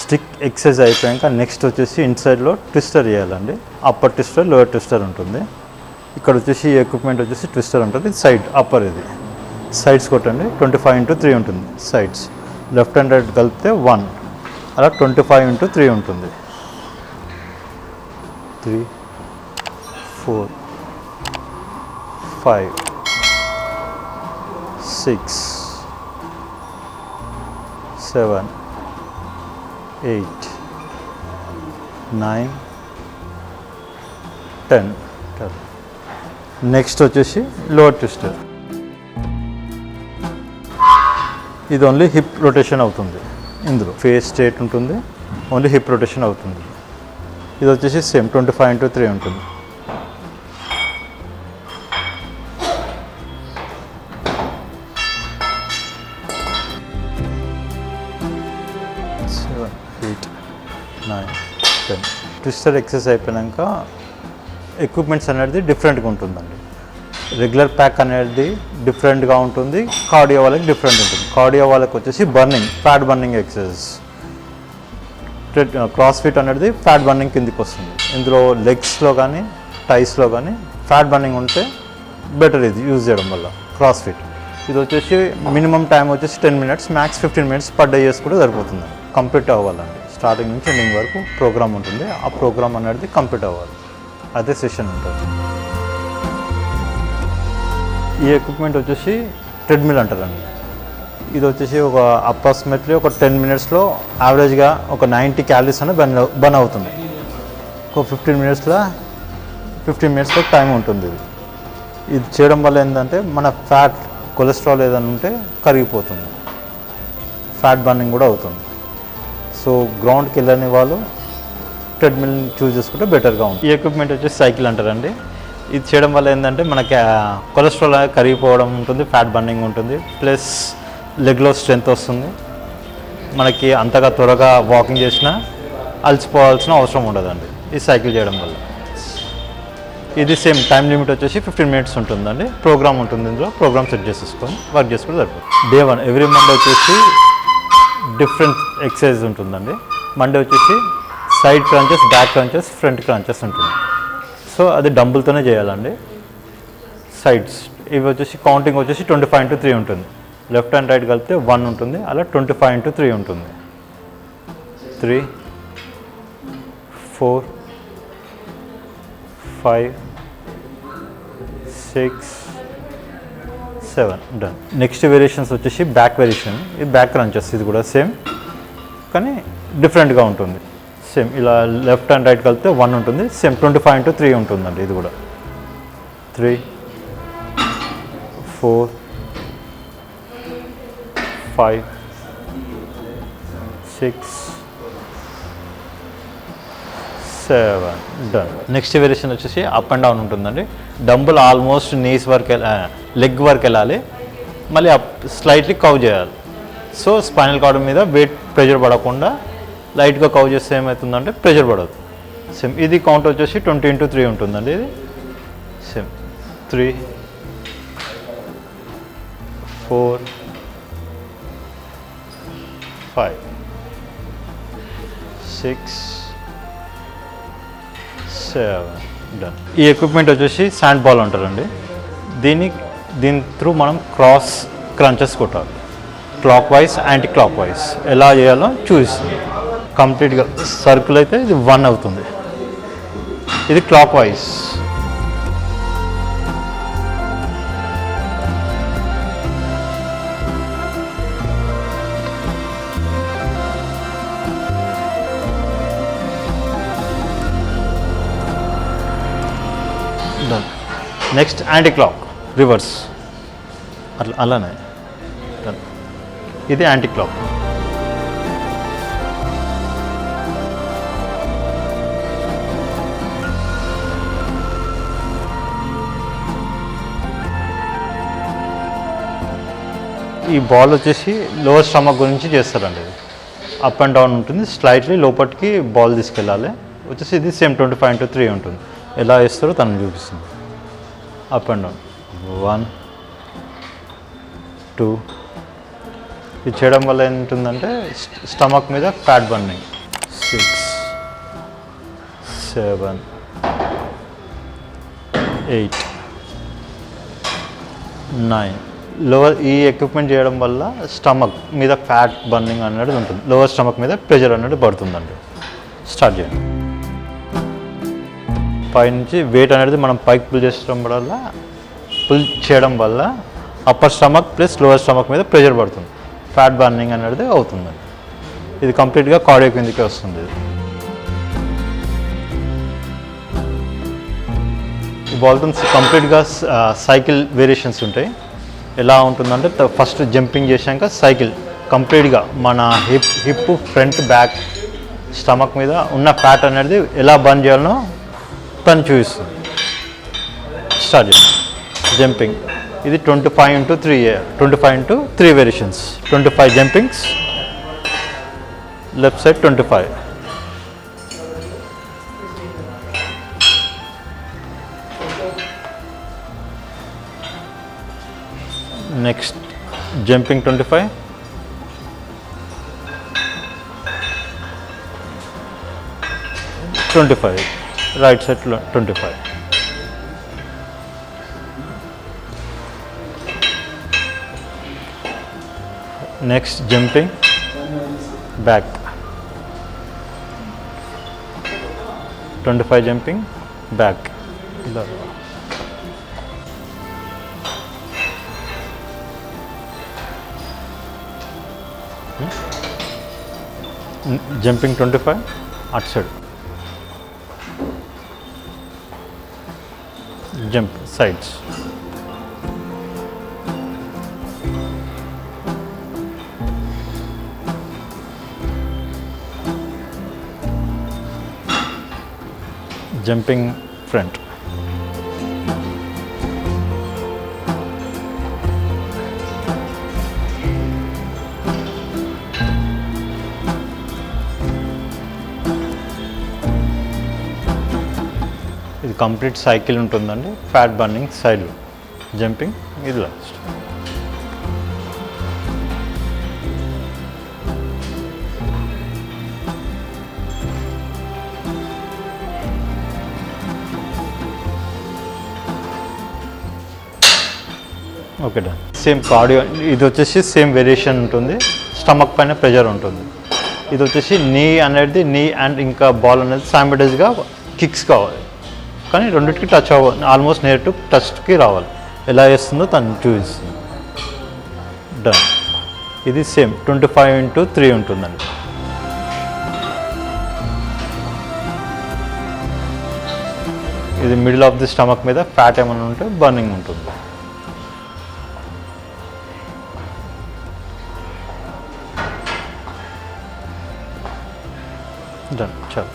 Stick exercise అయిపోయాక next వచ్చేసి ఇన్సైడ్లో twister చేయాలండి. అప్పర్ ట్విస్టర్, లోయర్ ట్విస్టర్ ఉంటుంది. ఇక్కడ వచ్చేసి ఎక్విప్మెంట్ వచ్చేసి ట్విస్టర్ ఉంటుంది. సైడ్ అప్పర్, ఇది సైడ్స్ కొట్టండి. 25x3 ఉంటుంది సైడ్స్. లెఫ్ట్ అండ్ రైట్ కలిపితే 1, అలా 25x3 ఉంటుంది. 3, 4, 5, 6, 7, 8, 9, 10. నెక్స్ట్ వచ్చేసి లోవర్ ట్విస్టర్. ఇది ఓన్లీ హిప్ రొటేషన్ అవుతుంది. ఇందులో ఫేస్ స్ట్రేట్ ఉంటుంది, ఓన్లీ హిప్ రొటేషన్ అవుతుంది. ఇది వచ్చేసి సేమ్ 25x3 ఉంటుంది. ట్విస్టర్ ఎక్సర్సైజ్ అయిపోయాక ఎక్విప్మెంట్స్ అనేది డిఫరెంట్గా ఉంటుందండి. రెగ్యులర్ ప్యాక్ అనేది డిఫరెంట్గా ఉంటుంది, కార్డియో వాళ్ళకి డిఫరెంట్ ఉంటుంది. కార్డియో వాళ్ళకి వచ్చేసి burning, fat burning exercise. Cross fit అనేది ఫ్యాట్ బర్నింగ్ కిందికి వస్తుంది. ఇందులో లెగ్స్లో కానీ టైస్లో కానీ ఫ్యాట్ బర్నింగ్ ఉంటే బెటర్ ఇది యూజ్ చేయడం వల్ల. క్రాస్ ఫిట్ ఇది వచ్చేసి మినిమం టైం వచ్చేసి 10 minutes, max 15 minutes per day చేసుకుంటే సరిపోతుంది. కంప్లీట్ అవ్వాలండి. స్టార్టింగ్ నుంచి ఎండింగ్ వరకు ప్రోగ్రామ్ ఉంటుంది. ఆ ప్రోగ్రామ్ అనేది కంప్లీట్ అవ్వాలి, అదే సెషన్ ఉంటుంది. ఈ ఎక్విప్మెంట్ వచ్చేసి ట్రెడ్మిల్ అంటారండి. ఇది వచ్చేసి ఒక అప్రాక్సిమేట్లీ ఒక 10 minutesలో యావరేజ్గా ఒక 90 calories అనేది బర్న్ అవుతుంది. ఒక 15 minutes టైం ఉంటుంది. ఇది చేయడం వల్ల ఏంటంటే మన ఫ్యాట్, కొలెస్ట్రాల్ ఏదైనా ఉంటే కరిగిపోతుంది, ఫ్యాట్ బర్నింగ్ కూడా అవుతుంది. సో గ్రౌండ్కి వెళ్ళని వాళ్ళు ట్రెడ్మిల్ చూస్ చేసుకుంటే బెటర్గా ఉంటుంది. ఈ ఎక్విప్మెంట్ వచ్చేసి సైకిల్ అంటారండి. ఇది చేయడం వల్ల ఏంటంటే మనకి కొలెస్ట్రాల్ కరిగిపోవడం ఉంటుంది, ఫ్యాట్ బర్నింగ్ ఉంటుంది, ప్లస్ లెగ్లో స్ట్రెంత్ వస్తుంది. మనకి అంతగా త్వరగా వాకింగ్ చేసినా అలసిపోవాల్సిన అవసరం ఉండదండి ఈ సైకిల్ చేయడం వల్ల. ఇది సేమ్ టైం లిమిట్ వచ్చేసి 15 minutes ఉంటుందండి. ప్రోగ్రామ్ ఉంటుంది, ఇందులో ప్రోగ్రామ్ సెట్ చేసేసుకొని వర్క్ చేసుకుంటే సరిపోతుంది. డే 1 ఎవ్రీ మండే వచ్చేసి డిఫరెంట్ ఎక్సర్సైజ్ ఉంటుందండి. మండే వచ్చేసి side crunches, back crunches, front crunches ఉంటుంది. సో అది డంబుల్తోనే చేయాలండి. సైడ్స్ ఇవి వచ్చేసి కౌంటింగ్ వచ్చేసి 25x3 ఉంటుంది. లెఫ్ట్ అండ్ రైట్ కలిపితే 1 ఉంటుంది, అలా 25x3 ఉంటుంది. 3, 4, 5, 6, 7 డన్. నెక్స్ట్ వేరియేషన్స్ వచ్చేసి బ్యాక్ వేరియేషన్. ఇది బ్యాక్ క్రంచెస్. ఇది కూడా సేమ్ కానీ డిఫరెంట్గా ఉంటుంది. సేమ్ ఇలా లెఫ్ట్ అండ్ రైట్ కలిపితే 1 ఉంటుంది. సేమ్ 25x3 ఉంటుందండి. ఇది కూడా 3, 4, 5, 6, 7 డన్. నెక్స్ట్ వేరియేషన్ వచ్చేసి అప్ అండ్ డౌన్ ఉంటుందండి. డంబుల్ ఆల్మోస్ట్ నీస్ వరకు, లెగ్ వరకు వెళ్ళాలి, మళ్ళీ అప్ స్లైట్లీ కవ్ చేయాలి. సో స్పైనల్ కార్డ్ మీద వెయిట్ ప్రెషర్ పడకుండా లైట్గా కవ్ చేస్తే ఏమవుతుందంటే ప్రెషర్ పడదు. సేమ్ ఇది కౌంట్ వచ్చేసి 20x3 ఉంటుందండి. ఇది సేమ్ 3, 4, 5, 6, 7 డన్. ఈ ఎక్విప్మెంట్ వచ్చేసి శాండ్ బాల్ అంటారండి. దీని త్రూ మనం క్రాస్ క్రంచెస్ కొట్టాలి. Clock wise, anti clock wise ఎలా చేయాలో చూపిస్తుంది. కంప్లీట్గా సర్కిల్ అయితే ఇది 1 అవుతుంది. ఇది clock wise. Done. Next anti clock, reverse, అలానే డన్. ఇది యాంటీ క్లాక్. ఈ బాల్ వచ్చేసి లోవర్ స్టమక్ గురించి చేస్తారండి. ఇది అప్ అండ్ డౌన్ ఉంటుంది, స్లైట్లీ లోపలికి బాల్ తీసుకెళ్ళాలి. వచ్చేసి ఇది సేమ్ 25x3 ఉంటుంది. ఎలా వేస్తారో తనని చూపిస్తుంది. Up and down 1, 2. ఇది చేయడం వల్ల ఏంటుందంటే స్టమక్ మీద ఫ్యాట్ బర్నింగ్, 6, 7, 8, 9. లోవర్ ఈ ఎక్విప్మెంట్ చేయడం వల్ల స్టమక్ మీద ఫ్యాట్ బర్నింగ్ అనేది ఉంటుంది. లోవర్ స్టమక్ మీద ప్రెషర్ అనేది పడుతుందండి. స్టార్ట్ చేయండి. పైనుంచి వెయిట్ అనేది మనం పైకి పుల్ చేయడం వల్ల upper stomach plus lower stomach మీద ప్రెషర్ పడుతుంది. ఫ్యాట్ బర్నింగ్ అనేది అవుతుందండి. ఇది కంప్లీట్గా కార్డియో కిందకే వస్తుంది. ఈ బాల్తో కంప్లీట్గా సైకిల్ వేరియేషన్స్ ఉంటాయి. ఎలా ఉంటుందంటే ఫస్ట్ జంపింగ్ చేశాక సైకిల్ కంప్లీట్గా మన హిప్ ఫ్రంట్ బ్యాక్ స్టమక్ మీద ఉన్న ఫ్యాట్ అనేది ఎలా బర్న్ చేయాలనో తను చూపిస్తుంది. స్టార్ట్ చేస్తాం. జంపింగ్ ఇది 25x3 variations. 25 jumpings, left side 25. Next jumping 25, right side 25. Next jumping back 25 jumping back. Jumping 25 అటు side. Jump sides. Jumping front. ఇది కంప్లీట్ సైకిల్ ఉంటుందండి. ఫ్యాట్ బర్నింగ్ సైడ్లో జంపింగ్, ఇది last. Okay done. Same cardio. ఇది వచ్చేసి same variation ఉంటుంది. Stomach పైన pressure ఉంటుంది. ఇది వచ్చేసి నీ అండ్ ఇంకా బాల్ అనేది సైమల్టేనియస్గా కిక్స్ కావాలి, కానీ రెండింటికి టచ్ అవ్వాలి. ఆల్మోస్ట్ నియర్ టు టచ్కి రావాలి. ఎలా చేస్తుందో తను చూపిస్తుంది. డన్. ఇది సేమ్ 25x3 ఉంటుందండి. ఇది మిడిల్ ఆఫ్ ది స్టమక్ మీద ఫ్యాట్ ఏమైనా ఉంటే బర్నింగ్ ఉంటుంది. డన్. చాలు.